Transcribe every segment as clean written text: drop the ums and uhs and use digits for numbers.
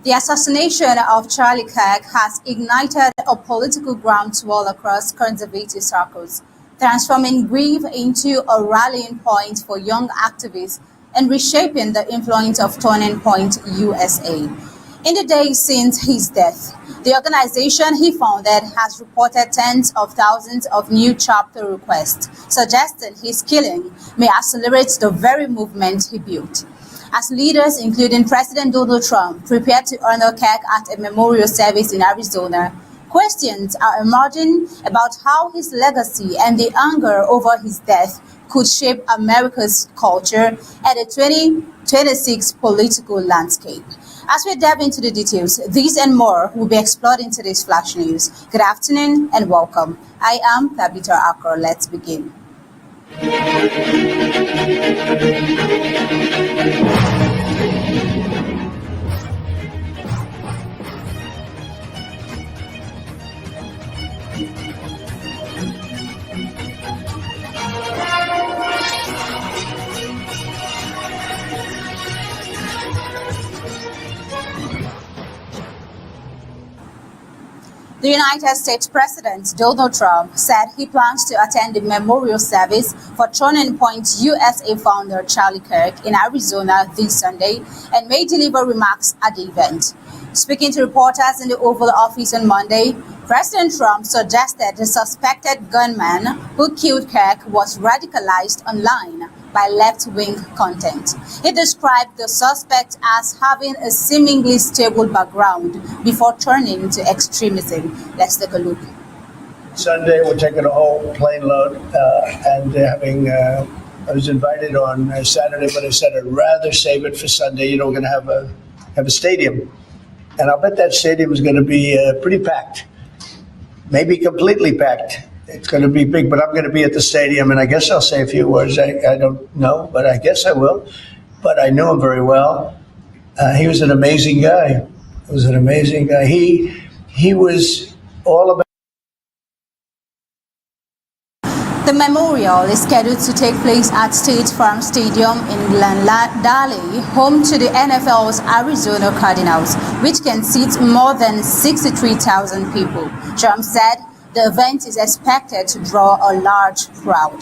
The assassination of Charlie Kirk has ignited a political groundswell across conservative circles, transforming grief into a rallying point for young activists and reshaping the influence of Turning Point USA. In the days since his death, the organization he founded has reported tens of thousands of new chapter requests, suggesting his killing may accelerate the very movement he built. As leaders, including President Donald Trump, prepare to honor Kirk at a memorial service in Arizona, questions are emerging about how his legacy and the anger over his death could shape America's culture and the 2026 political landscape. As we dive into the details, these and more will be explored in today's Flash News. Good afternoon and welcome. I am Tabitha Akro. Let's begin. The United States President Donald Trump said he plans to attend the memorial service for Turning Point USA founder Charlie Kirk in Arizona this Sunday and may deliver remarks at the event. Speaking to reporters in the Oval Office on Monday, President Trump suggested the suspected gunman who killed Kirk was radicalized online by left-wing content. He described the suspect as having a seemingly stable background before turning to extremism. Let's take a look. Sunday, we're taking a whole plane load and having. I was invited on Saturday, but I said I'd rather save it for Sunday. You know, we're going to have a stadium, and I'll bet that stadium is going to be pretty packed, maybe completely packed. It's going to be big, but I'm going to be at the stadium, and I guess I'll say a few words. I don't know, but I guess I will. But I knew him very well. He was an amazing guy. He was all about. The memorial is scheduled to take place at State Farm Stadium in Glendale, home to the NFL's Arizona Cardinals, which can seat more than 63,000 people. Trump said the event is expected to draw a large crowd.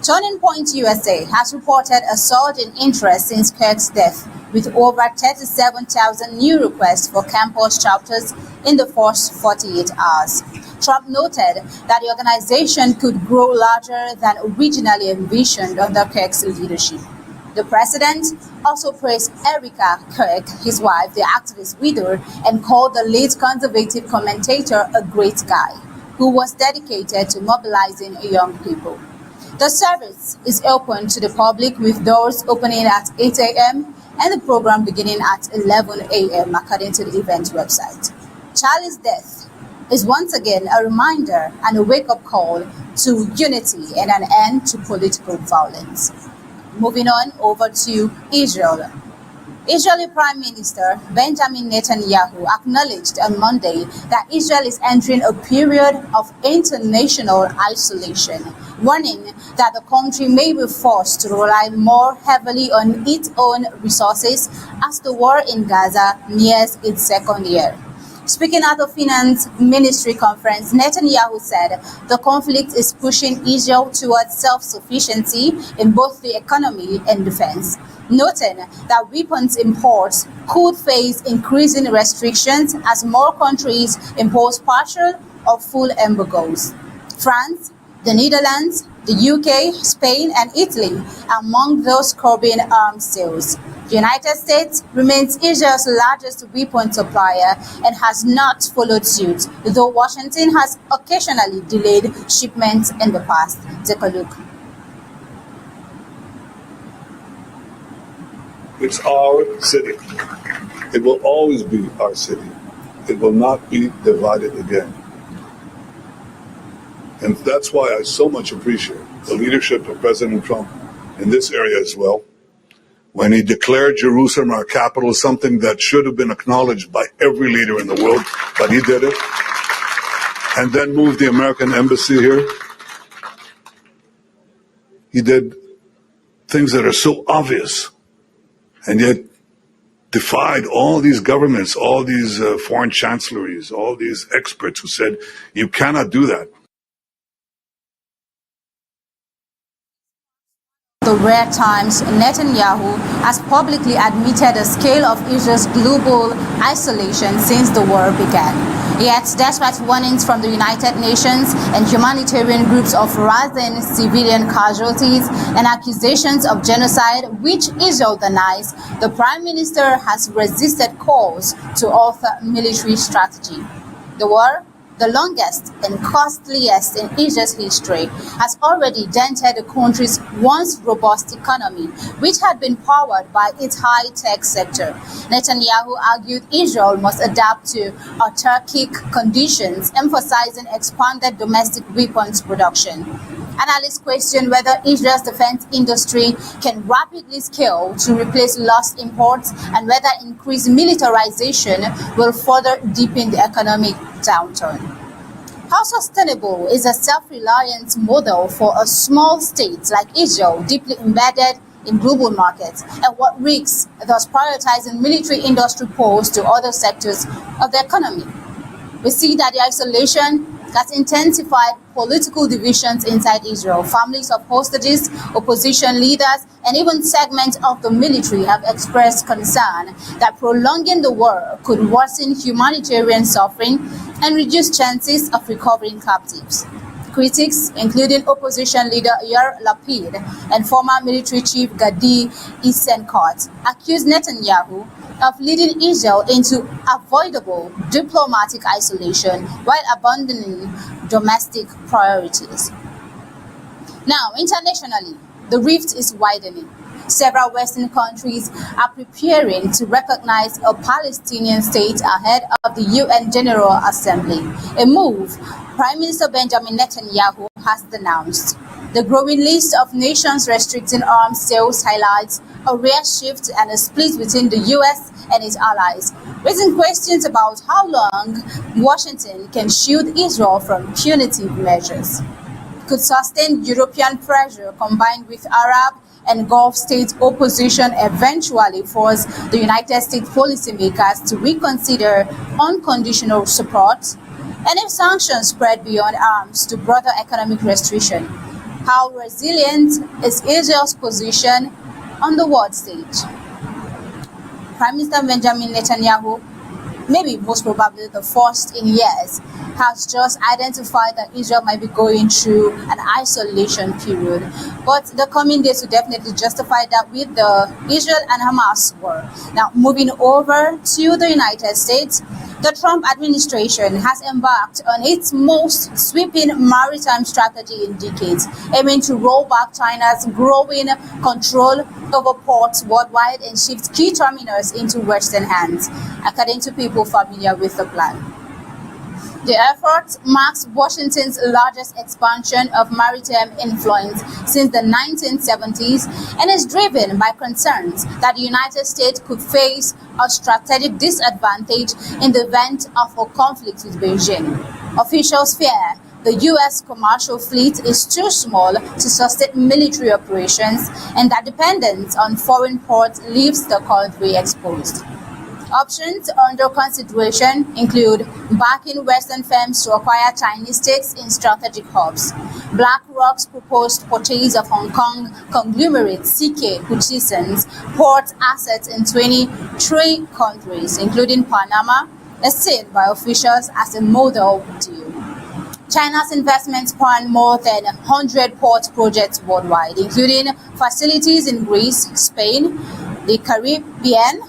Turning Point USA has reported a surge in interest since Kirk's death, with over 37,000 new requests for campus chapters in the first 48 hours. Trump noted that the organization could grow larger than originally envisioned under Kirk's leadership. The president also praised Erica Kirk, his wife, the activist widow, and called the late conservative commentator a great guy who was dedicated to mobilizing young people. The service is open to the public, with doors opening at 8 a.m. and the program beginning at 11 a.m. according to the event website. Charlie's death is once again a reminder and a wake-up call to unity and an end to political violence. Moving on over to Israel. Israeli Prime Minister Benjamin Netanyahu acknowledged on Monday that Israel is entering a period of international isolation, warning that the country may be forced to rely more heavily on its own resources as the war in Gaza nears its second year. Speaking at the Finance Ministry conference, Netanyahu said the conflict is pushing Israel towards self-sufficiency in both the economy and defense, noting that weapons imports could face increasing restrictions as more countries impose partial or full embargoes. France, the Netherlands, the UK, Spain, and Italy are among those curbing arms sales. The United States remains Israel's largest weapon supplier and has not followed suit, though Washington has occasionally delayed shipments in the past. Take a look. It's our city. It will always be our city. It will not be divided again. And that's why I so much appreciate the leadership of President Trump in this area as well. When he declared Jerusalem our capital, something that should have been acknowledged by every leader in the world, but he did it. And then moved the American embassy here. He did things that are so obvious, and yet defied all these governments, all these foreign chancelleries, all these experts who said, you cannot do that. The rare times Netanyahu has publicly admitted the scale of Israel's global isolation since the war began. Yet, despite warnings from the United Nations and humanitarian groups of rising civilian casualties and accusations of genocide, which Israel denies, the Prime Minister has resisted calls to alter military strategy. The war, the longest and costliest in Israel's history, has already dented the country's once robust economy, which had been powered by its high-tech sector. Netanyahu argued Israel must adapt to autarkic conditions, emphasizing expanded domestic weapons production. Analysts question whether Israel's defense industry can rapidly scale to replace lost imports and whether increased militarization will further deepen the economic downturn. How sustainable is a self-reliance model for a small state like Israel, deeply embedded in global markets, and what risks does prioritizing military industry pose to other sectors of the economy? We see that the isolation has intensified political divisions inside Israel. Families of hostages, opposition leaders, and even segments of the military have expressed concern that prolonging the war could worsen humanitarian suffering and reduce chances of recovering captives. Critics, including opposition leader Yair Lapid and former military chief Gadi Eisenkot, accuse Netanyahu of leading Israel into avoidable diplomatic isolation while abandoning domestic priorities. Now, internationally, the rift is widening. Several Western countries are preparing to recognize a Palestinian state ahead of the UN General Assembly, a move Prime Minister Benjamin Netanyahu has denounced. The growing list of nations restricting arms sales highlights a rare shift and a split between the US and its allies, raising questions about how long Washington can shield Israel from punitive measures. Could sustained European pressure combined with Arab and Gulf state opposition eventually force the United States policymakers to reconsider unconditional support? And if sanctions spread beyond arms to broader economic restriction, how resilient is Israel's position on the world stage? Prime Minister Benjamin Netanyahu, maybe most probably the first in years, has just identified that Israel might be going through an isolation period. But the coming days will definitely justify that with the Israel and Hamas war. Now, moving over to the United States, the Trump administration has embarked on its most sweeping maritime strategy in decades, aiming to roll back China's growing control over ports worldwide and shift key terminals into Western hands, according to people familiar with the plan. The effort marks Washington's largest expansion of maritime influence since the 1970s and is driven by concerns that the United States could face a strategic disadvantage in the event of a conflict with Beijing. Officials fear the U.S. commercial fleet is too small to sustain military operations and that dependence on foreign ports leaves the country exposed. Options under consideration include backing Western firms to acquire Chinese stakes in strategic hubs, BlackRock's proposed purchase of Hong Kong conglomerate CK Hutchison's port assets in 23 countries, including Panama, as seen by officials as a model deal. China's investments span more than 100 port projects worldwide, including facilities in Greece, Spain, the Caribbean,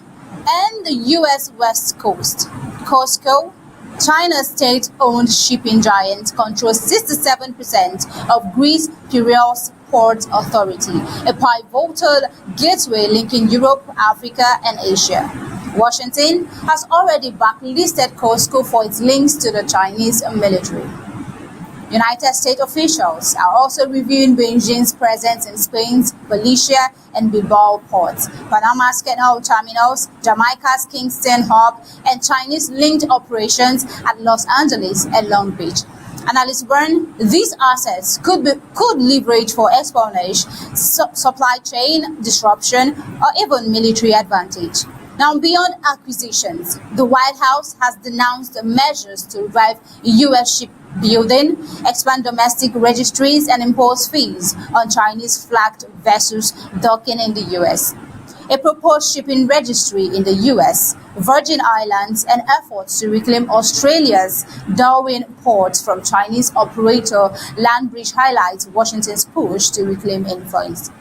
and the U.S. West Coast. COSCO, China's state-owned shipping giant, controls 67% of Greece's Piraeus Port Authority, a pivotal gateway linking Europe, Africa, and Asia. Washington has already blacklisted COSCO for its links to the Chinese military. United States officials are also reviewing Beijing's presence in Spain's Valencia and Bilbao ports, Panama's Canal terminals, Jamaica's Kingston hub, and Chinese-linked operations at Los Angeles and Long Beach. Analysts warn these assets could leverage for espionage, supply chain disruption, or even military advantage. Now, beyond acquisitions, the White House has denounced measures to revive U.S. shipbuilding, expand domestic registries, and impose fees on Chinese-flagged vessels docking in the U.S. A proposed shipping registry in the U.S., Virgin Islands, and efforts to reclaim Australia's Darwin port from Chinese operator Landbridge highlights Washington's push to reclaim influence.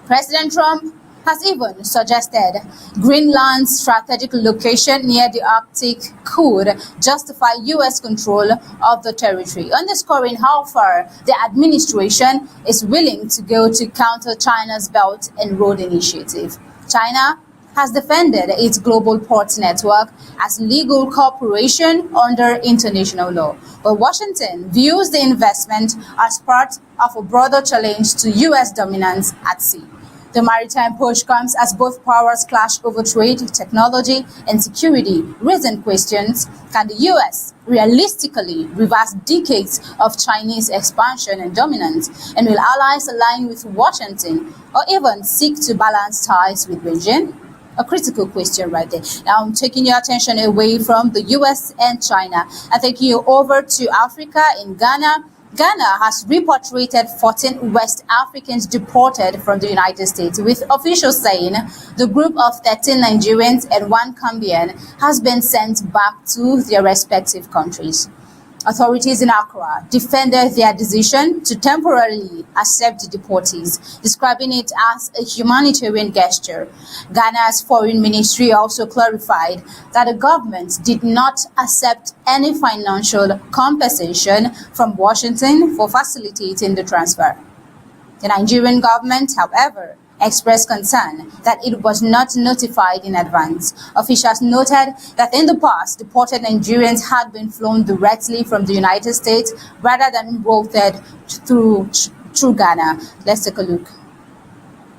President Trump has even suggested Greenland's strategic location near the Arctic could justify U.S. control of the territory, underscoring how far the administration is willing to go to counter China's Belt and Road Initiative. China has defended its global port network as legal cooperation under international law, but Washington views the investment as part of a broader challenge to U.S. dominance at sea. The maritime push comes as both powers clash over trade, technology, and security, raising questions: can the U.S. realistically reverse decades of Chinese expansion and dominance, and will allies align with Washington or even seek to balance ties with Beijing? A critical question right there. Now I'm taking your attention away from the US and China. I take you over to Africa in Ghana. Ghana has repatriated 14 West Africans deported from the United States, with officials saying the group of 13 Nigerians and 1 Gambian has been sent back to their respective countries. Authorities in Accra defended their decision to temporarily accept the deportees, describing it as a humanitarian gesture. Ghana's foreign ministry also clarified that the government did not accept any financial compensation from Washington for facilitating the transfer. The Nigerian government, however, expressed concern that it was not notified in advance. Officials noted that in the past, deported Nigerians had been flown directly from the United States rather than routed through Ghana. Let's take a look.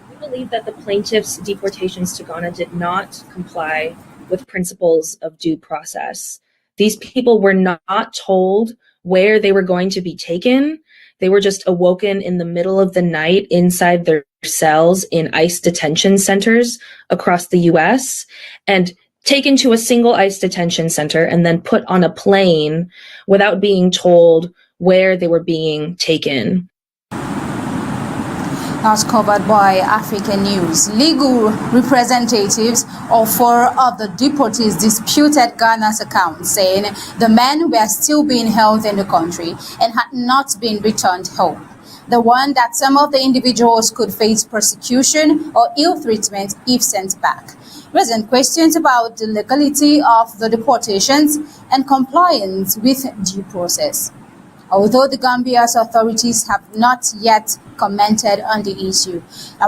We believe that the plaintiffs' deportations to Ghana did not comply with principles of due process. These people were not told where they were going to be taken. They were just awoken in the middle of the night inside their cells in ICE detention centers across the US and taken to a single ICE detention center and then put on a plane without being told where they were being taken. As covered by African News, legal representatives of 4 of the deportees disputed Ghana's account, saying the men were still being held in the country and had not been returned home. The one that some of the individuals could face persecution or ill treatment if sent back, raising questions about the legality of the deportations and compliance with due process. Although the Gambia's authorities have not yet commented on the issue,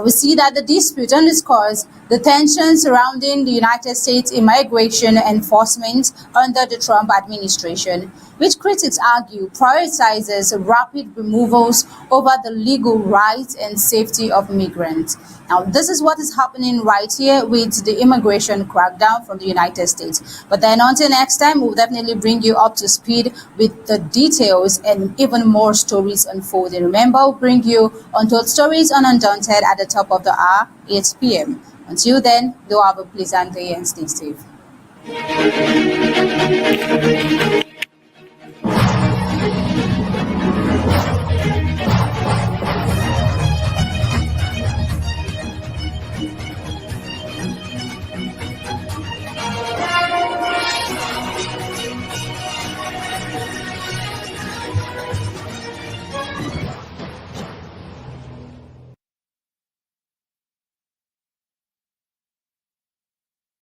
we see that the dispute underscores the tension surrounding the United States immigration enforcement under the Trump administration, which critics argue prioritizes rapid removals over the legal rights and safety of migrants. Now, this is what is happening right here with the immigration crackdown from the United States. But then until next time, we'll definitely bring you up to speed with the details and even more stories unfolding. Remember, we'll bring you Untold Stories on Undaunted at the top of the hour, 8 p.m. Until then, do have a pleasant day and stay safe.